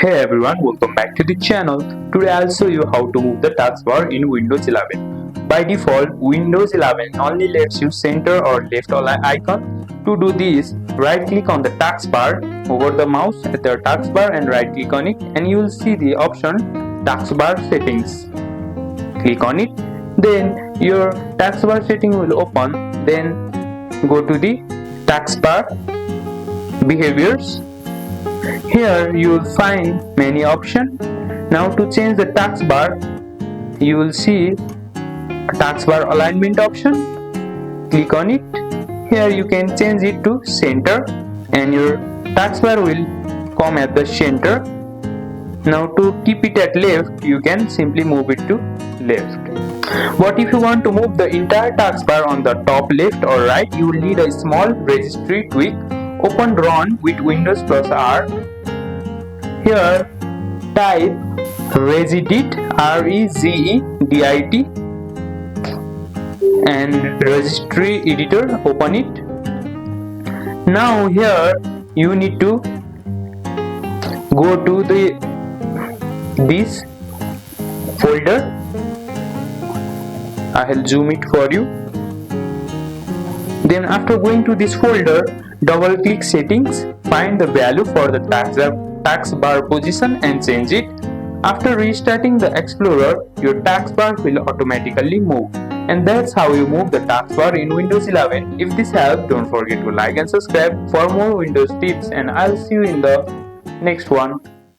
Hey everyone, welcome back to the channel. Today I'll show you how to move the taskbar in Windows 11. By default, Windows 11 only lets you center or left icon. To do this, right click on the taskbar, hover the mouse at the taskbar and right click on it and you will see the option taskbar settings. Click on it, then your taskbar setting will open, then go to the taskbar behaviors. Here you will find many options. Now to change the taskbar, you will see a taskbar alignment option. Click on it. Here you can change it to center and your taskbar will come at the center. Now to keep it at left, you can simply move it to left. But if you want to move the entire taskbar on the top left or right, you will need a small registry tweak. Open Run with Windows plus R. Here type regedit, R-E-Z-E-D-I-T, and registry editor, open it. Now here you need to go to this folder. I will zoom it for you. Then after going to this folder, double click settings, find the value for the taskbar position and change it. After restarting the Explorer, your taskbar will automatically move. And that's how you move the taskbar in Windows 11. If this helped, don't forget to like and subscribe for more Windows tips, and I'll see you in the next one.